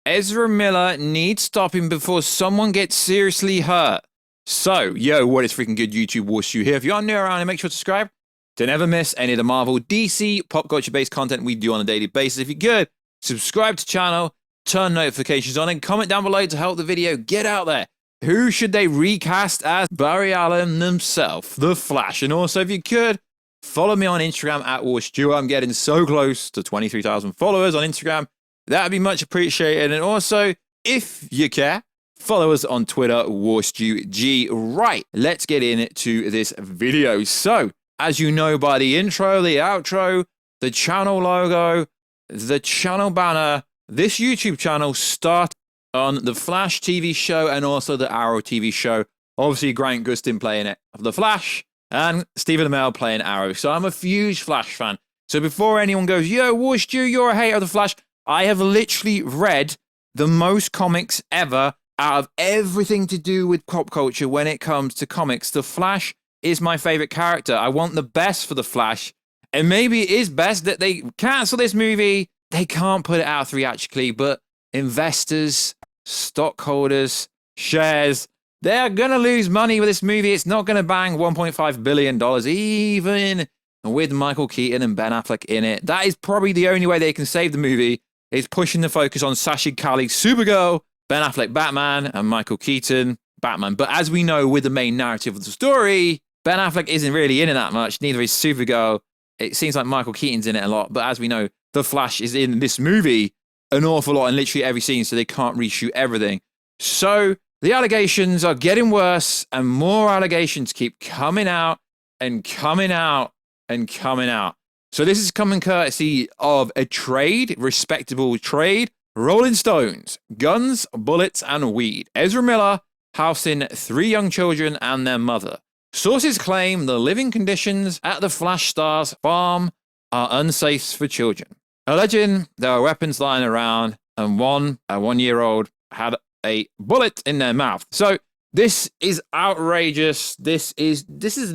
Ezra Miller needs stopping before someone gets seriously hurt. So, yo, what is freaking good, YouTube? WarShoot here. If you're new around, make sure to subscribe to never miss any of the Marvel, DC, pop culture-based content we do on a daily basis. If you're good, subscribe to the channel, turn notifications on, and comment down below to help the video get out there. Who should they recast as Barry Allen himself, The Flash? And also, if you could, follow me on Instagram at WarShoot. I'm getting so close to 23,000 followers on Instagram. That'd be much appreciated. And also, if you care, follow us on Twitter, WarShootG. Right, let's get into this video. So, as you know by the intro, the outro, the channel logo, the channel banner, this YouTube channel started on the Flash TV show and also the Arrow TV show. Obviously, Grant Gustin playing it of the Flash and Stephen Amell playing Arrow. So I'm a huge Flash fan. So before anyone goes, yo, WarShoot, you're a hater of the Flash, I have literally read the most comics ever out of everything to do with pop culture when it comes to comics. The Flash is my favorite character. I want the best for the Flash. And maybe it is best that they cancel this movie. They can't put it out theatrically, but investors, stockholders, shares, they're going to lose money with this movie. It's not going to bang $1.5 billion, even with Michael Keaton and Ben Affleck in it. That is probably the only way they can save the movie, is pushing the focus on Sashi Kali, Supergirl, Ben Affleck, Batman, and Michael Keaton, Batman. But as we know with the main narrative of the story, Ben Affleck isn't really in it that much. Neither is Supergirl. It seems like Michael Keaton's in it a lot. But as we know, The Flash is in this movie an awful lot in literally every scene, so they can't reshoot everything. So the allegations are getting worse, and more allegations keep coming out and coming out and coming out. So this is coming courtesy of a trade, respectable trade, Rolling Stones, Guns, Bullets, and Weed. Ezra Miller housing 3 young children and their mother. Sources claim the living conditions at the Flash star's farm are unsafe for children. Alleging there are weapons lying around, and a 1-year-old had a bullet in their mouth. So this is outrageous. This is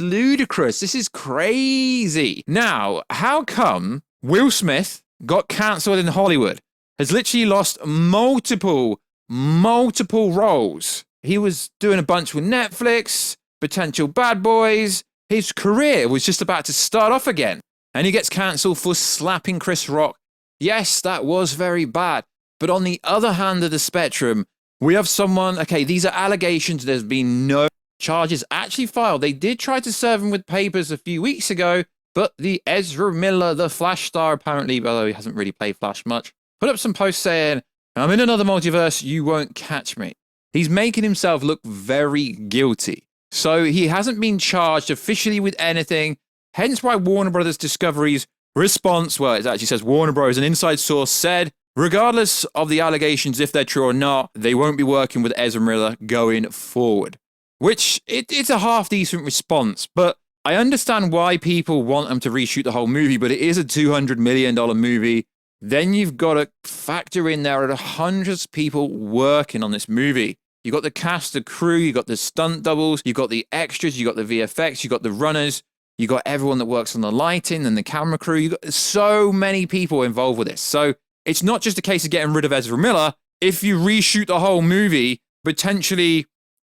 ludicrous. This is crazy. Now, how come Will Smith got cancelled in Hollywood? Has literally lost multiple roles. He was doing a bunch with Netflix, potential Bad Boys. His career was just about to start off again. And he gets cancelled for slapping Chris Rock. Yes, that was very bad. But on the other hand of the spectrum, we have someone, okay, these are allegations. There's been no charges actually filed. They did try to serve him with papers a few weeks ago, but the Ezra Miller, the Flash star, apparently, although he hasn't really played Flash much, put up some posts saying, I'm in another multiverse, you won't catch me. He's making himself look very guilty. So he hasn't been charged officially with anything, hence why Warner Brothers Discovery's response, well, it actually says Warner Bros., an inside source said, regardless of the allegations, if they're true or not, they won't be working with Ezra Miller going forward. Which, it's a half-decent response, but I understand why people want them to reshoot the whole movie, but it is a $200 million movie. Then you've got to factor in there are hundreds of people working on this movie. You've got the cast, the crew, you've got the stunt doubles, you've got the extras, you've got the VFX, you've got the runners, you've got everyone that works on the lighting and the camera crew. You've got so many people involved with this. So it's not just a case of getting rid of Ezra Miller. If you reshoot the whole movie, potentially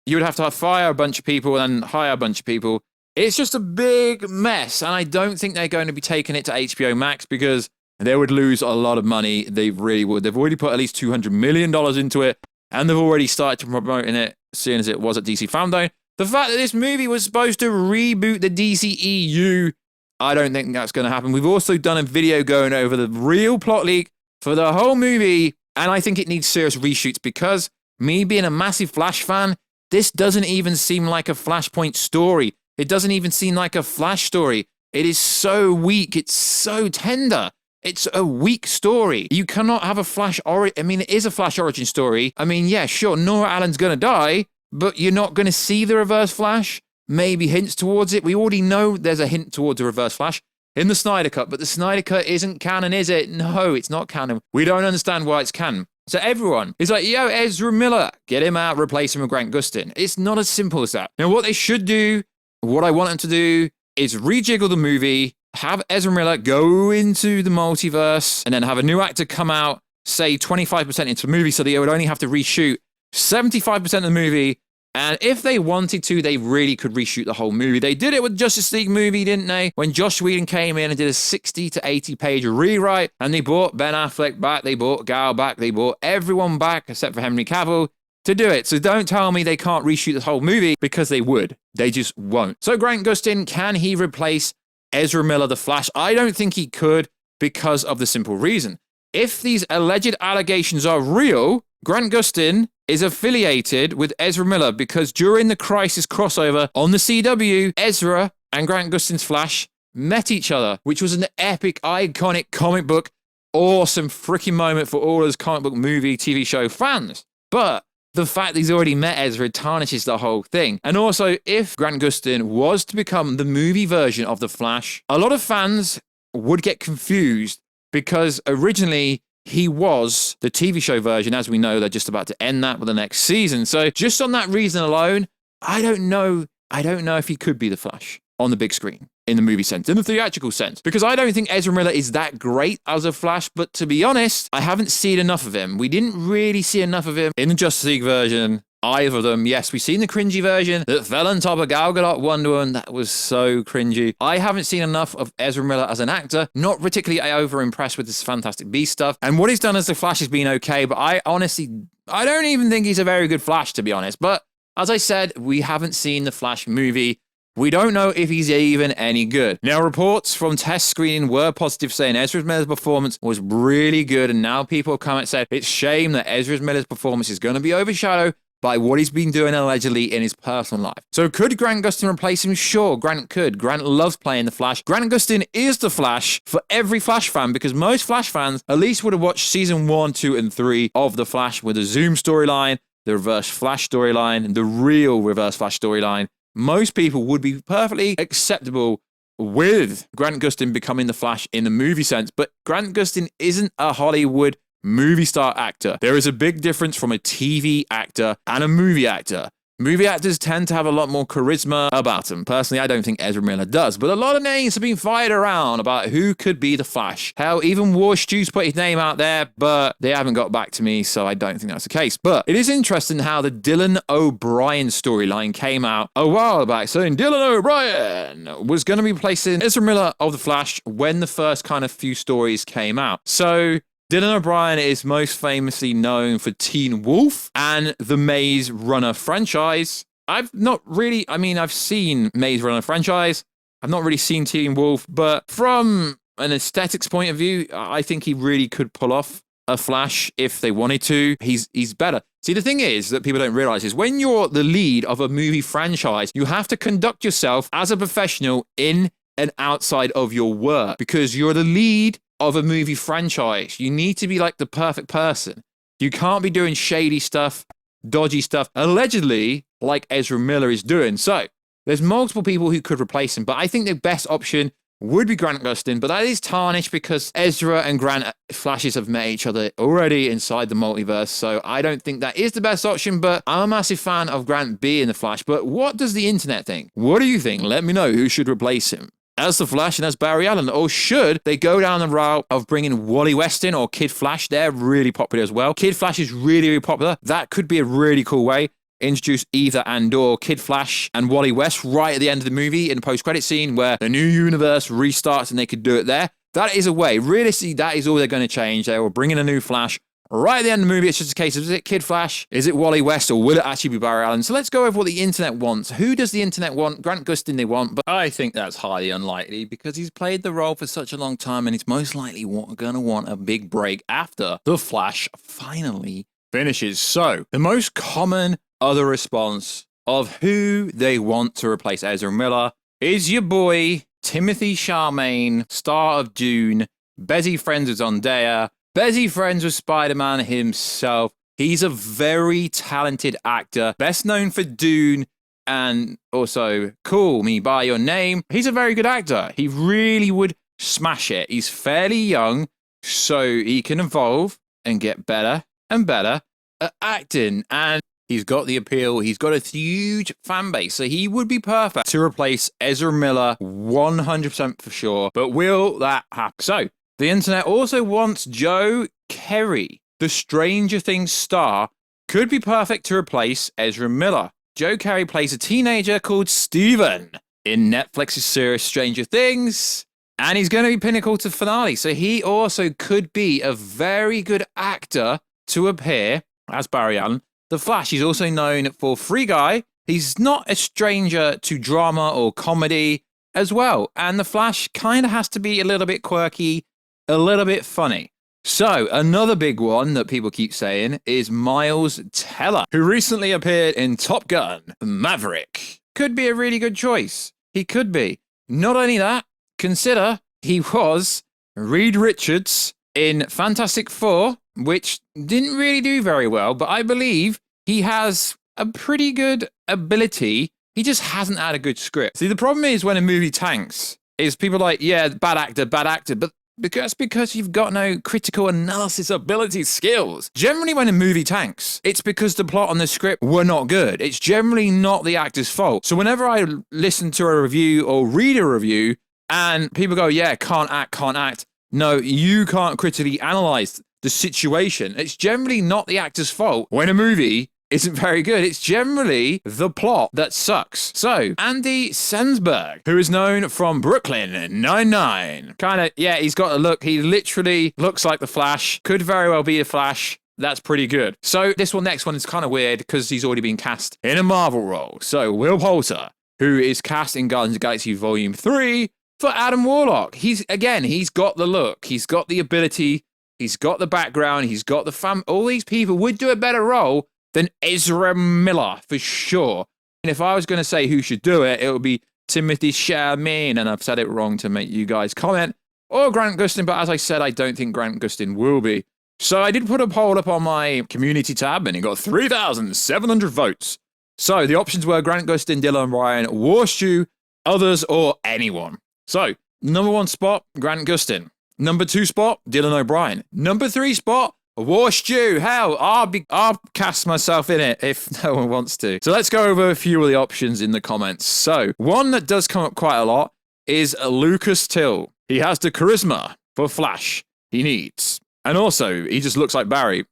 you would have to fire a bunch of people and then hire a bunch of people. It's just a big mess. And I don't think they're going to be taking it to HBO Max because they would lose a lot of money. They really would. They've already put at least $200 million into it, and they've already started promoting it as soon as it was at DC Fandom. The fact that this movie was supposed to reboot the DCEU, I don't think that's going to happen. We've also done a video going over the real plot leak for the whole movie, and I think it needs serious reshoots because me being a massive Flash fan, this doesn't even seem like a Flashpoint story. It doesn't even seem like a Flash story. It is so weak. It's so tender. It's a weak story. You cannot have a Flash origin. I mean, it is a Flash origin story. I mean, yeah, sure, Nora Allen's going to die, but you're not going to see the Reverse Flash. Maybe hints towards it. We already know there's a hint towards a Reverse Flash in the Snyder Cut, but the Snyder Cut isn't canon, is it? No, it's not canon. We don't understand why it's canon. So everyone is like, yo, Ezra Miller, get him out, replace him with Grant Gustin. It's not as simple as that. Now, what they should do, what I want them to do, is rejiggle the movie, have Ezra Miller go into the multiverse, and then have a new actor come out say, 25% into the movie, so they would only have to reshoot 75% of the movie. And if they wanted to, they really could reshoot the whole movie. They did it with the Justice League movie, didn't they? When Joss Whedon came in and did a 60 to 80 page rewrite, and they brought Ben Affleck back, they brought Gal back, they brought everyone back except for Henry Cavill to do it. So don't tell me they can't reshoot the whole movie, because they would. They just won't. So Grant Gustin, can he replace Ezra Miller, the Flash? I don't think he could, because of the simple reason. If these alleged allegations are real, Grant Gustin is affiliated with Ezra Miller, because during the Crisis crossover on the CW, Ezra and Grant Gustin's Flash met each other, which was an epic, iconic comic book, awesome freaking moment for all those comic book movie, TV show fans. But the fact that he's already met Ezra tarnishes the whole thing. And also, if Grant Gustin was to become the movie version of the Flash, a lot of fans would get confused, because originally he was the TV show version. As we know, they're just about to end that with the next season. So just on that reason alone, I don't know if he could be the Flash on the big screen, in the movie sense, in the theatrical sense, because I don't think Ezra Miller is that great as a Flash. But to be honest, I haven't seen enough of him. We didn't really see enough of him in the Justice League version. Either of them. Yes, we've seen the cringy version that fell on top of Gal Gadot Wonder Woman. That was so cringy. I haven't seen enough of Ezra Miller as an actor. Not particularly over impressed with this Fantastic Beast stuff. And what he's done as the Flash has been okay, but I don't even think he's a very good Flash, to be honest. But as I said, we haven't seen the Flash movie. We don't know if he's even any good. Now, reports from test screening were positive, saying Ezra Miller's performance was really good. And now people have come and said it's shame that Ezra Miller's performance is going to be overshadowed by what he's been doing allegedly in his personal life. So could Grant Gustin replace him? Sure, Grant could. Grant loves playing the Flash. Grant Gustin is the Flash for every Flash fan, because most Flash fans at least would have watched season 1, 2, and 3 of the Flash, with the Zoom storyline, the Reverse Flash storyline, the real Reverse Flash storyline. Most people would be perfectly acceptable with Grant Gustin becoming the Flash in the movie sense, but Grant Gustin isn't a Hollywood movie star actor. There is a big difference from a TV actor and a movie actor. Movie actors tend to have a lot more charisma about them. Personally, I don't think Ezra Miller does, but a lot of names have been fired around about who could be the Flash. Hell, even War Stew's put his name out there, but they haven't got back to me, so I don't think that's the case. But it is interesting how the Dylan O'Brien storyline came out a while back, saying Dylan O'Brien was going to be replacing Ezra Miller of the Flash when the first kind of few stories came out. So Dylan O'Brien is most famously known for Teen Wolf and the Maze Runner franchise. I've seen Maze Runner franchise. I've not really seen Teen Wolf, but from an aesthetics point of view, I think he really could pull off a Flash if they wanted to. He's better. See, the thing is that people don't realize is when you're the lead of a movie franchise, you have to conduct yourself as a professional in and outside of your work, because you're the lead of a movie franchise. You need to be like the perfect person. You can't be doing shady stuff, dodgy stuff, allegedly, like Ezra Miller is doing. So there's multiple people who could replace him, but I think the best option would be Grant Gustin, but that is tarnished because Ezra and Grant Flashes have met each other already inside the multiverse, so I don't think that is the best option, but I'm a massive fan of Grant being the Flash. But what does the internet think? What do you think? Let me know who should replace him as the Flash and as Barry Allen, or should they go down the route of bringing Wally West in or Kid Flash? They're really popular as well. Kid Flash is really, really popular. That could be a really cool way. Introduce either and/or Kid Flash and Wally West right at the end of the movie in the post-credit scene where the new universe restarts and they could do it there. That is a way. Realistically, that is all they're going to change. They will bring in a new Flash right at the end of the movie. It's just a case of, is it Kid Flash? Is it Wally West? Or will it actually be Barry Allen? So let's go over what the internet wants. Who does the internet want? Grant Gustin they want, but I think that's highly unlikely because he's played the role for such a long time and he's most likely going to want a big break after the Flash finally finishes. So the most common other response of who they want to replace Ezra Miller is your boy Timothee Chalamet, star of Dune, busy friends with Zendaya, busy friends with Spider-Man himself. He's a very talented actor, best known for Dune and also Call Me By Your Name. He's a very good actor. He really would smash it. He's fairly young, so he can evolve and get better and better at acting. And he's got the appeal. He's got a huge fan base. So he would be perfect to replace Ezra Miller 100% for sure. But will that happen? So The internet also wants Joe Kerry, the Stranger Things star, could be perfect to replace Ezra Miller. Joe Kerry plays a teenager called Steven in Netflix's series Stranger Things, and he's going to be pinnacle to finale. So he also could be a very good actor to appear as Barry Allen. The Flash, he's also known for Free Guy. He's not a stranger to drama or comedy as well. And The Flash kind of has to be a little bit quirky, a little bit funny. So another big one that people keep saying is Miles Teller, who recently appeared in Top Gun Maverick. Could be a really good choice. He could be. Not only that, consider he was Reed Richards in Fantastic Four, which didn't really do very well, but I believe he has a pretty good ability. He just hasn't had a good script. See, the problem is when a movie tanks, is people are like, yeah, bad actor, but because you've got no critical analysis ability skills. Generally, when a movie tanks, it's because the plot and the script were not good. It's generally not the actor's fault. So whenever I listen to a review or read a review and people go, yeah, can't act. No, you can't critically analyze the situation. It's generally not the actor's fault when a movie isn't very good. It's generally the plot that sucks. So, Andy Samberg, who is known from Brooklyn Nine-Nine. He's got a look. He literally looks like the Flash. Could very well be a Flash. That's pretty good. So, next one is kind of weird because he's already been cast in a Marvel role. So, Will Poulter, who is cast in Guardians of the Galaxy Volume 3 for Adam Warlock. He's got the look. He's got the ability. He's got the background. He's got the all these people would do a better role than Ezra Miller, for sure. And if I was going to say who should do it, it would be Timothee Chalamet, and I've said it wrong to make you guys comment, or Grant Gustin, but as I said, I don't think Grant Gustin will be. So I did put a poll up on my community tab, and it got 3,700 votes. So the options were Grant Gustin, Dylan O'Brien, Warshu, others, or anyone. So, number 1 spot, Grant Gustin. Number 2 spot, Dylan O'Brien. Number 3 spot, War Stew. Hell, I'll cast myself in it if no one wants to. So let's go over a few of the options in the comments. So one that does come up quite a lot is Lucas Till. He has the charisma for Flash he needs. And also, he just looks like Barry.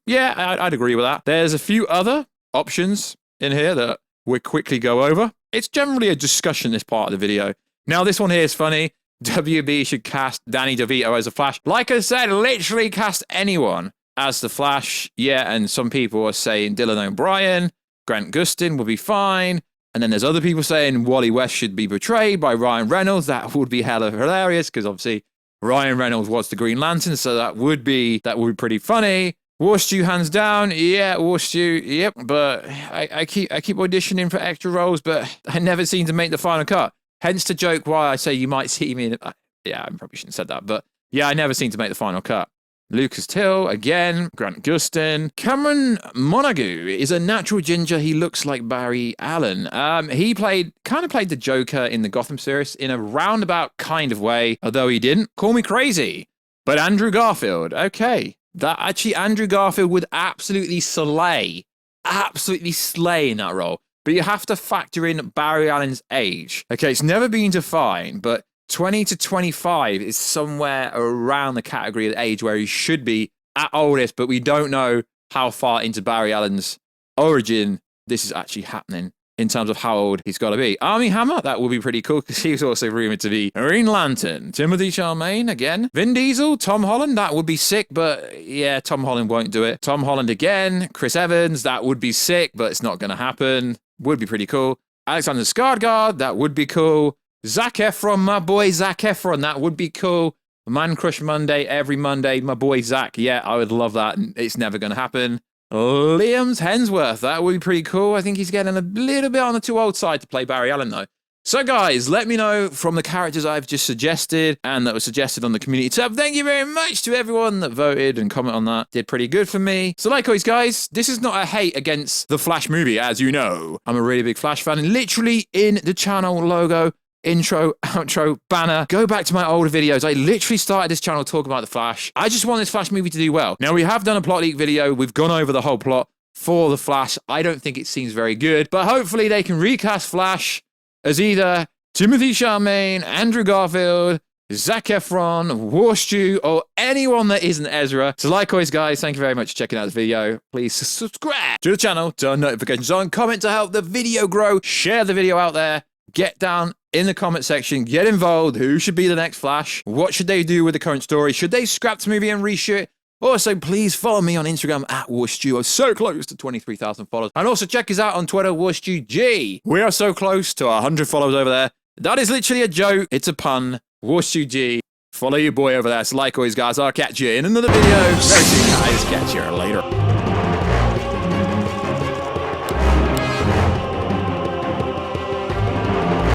Yeah, I'd agree with that. There's a few other options in here that we'll quickly go over. It's generally a discussion, this part of the video. Now, this one here is funny. WB should cast Danny DeVito as a Flash. Like I said, literally cast anyone as the Flash. Yeah, and some people are saying Dylan O'Brien, Grant Gustin will be fine. And then there's other people saying Wally West should be portrayed by Ryan Reynolds. That would be hella hilarious because obviously Ryan Reynolds was the Green Lantern, so that would be pretty funny. War Stew, hands down. Yeah, War Stew. Yep. But I keep auditioning for extra roles, but I never seem to make the final cut. Hence the joke why I say you might see me in... Yeah, I probably shouldn't have said that, but yeah, I never seem to make the final cut. Lucas Till, again, Grant Gustin. Cameron Montague is a natural ginger. He looks like Barry Allen. He played the Joker in the Gotham series in a roundabout kind of way, although he didn't. Call me crazy. But Andrew Garfield, okay. Andrew Garfield would absolutely slay in that role. But you have to factor in Barry Allen's age. Okay, it's never been defined, but 20 to 25 is somewhere around the category of age where he should be at oldest, but we don't know how far into Barry Allen's origin this is actually happening in terms of how old he's got to be. Armie Hammer, that would be pretty cool because he was also rumored to be Green Lantern. Timothee Chalamet, again. Vin Diesel, Tom Holland, that would be sick, but yeah, Tom Holland won't do it. Tom Holland again. Chris Evans, that would be sick, but it's not going to happen. Would be pretty cool. Alexander Skarsgård, that would be cool. Zac Efron, my boy Zac Efron, that would be cool. Man Crush Monday, every Monday, my boy Zac. Yeah, I would love that. It's never going to happen. Liam Hemsworth, that would be pretty cool. I think he's getting a little bit on the too old side to play Barry Allen, though. So, guys, let me know from the characters I've just suggested and that was suggested on the community tab. Thank you very much to everyone that voted and commented on that. Did pretty good for me. So, like always, guys, this is not a hate against the Flash movie, as you know. I'm a really big Flash fan, and literally in the channel logo, intro, outro, banner. Go back to my older videos. I literally started this channel talking about the Flash. I just want this Flash movie to do well. Now, we have done a plot leak video. We've gone over the whole plot for the Flash. I don't think it seems very good, but hopefully they can recast Flash as either Timothée Chalamet, Andrew Garfield, Zac Efron, Warstew, or anyone that isn't Ezra. So like always, guys, thank you very much for checking out this video. Please subscribe to the channel, turn notifications on, comment to help the video grow, share the video out there, get down in the comment section, get involved. Who should be the next Flash? What should they do with the current story? Should they scrap the movie and reshoot it? Also, please follow me on Instagram at Warstew. So close to 23,000 followers. And also check us out on Twitter, WarstewG. We are so close to 100 followers over there. That is literally a joke. It's a pun. WarstewG. Follow your boy over there. So like always, guys, I'll catch you in another video very soon, guys. Catch you later.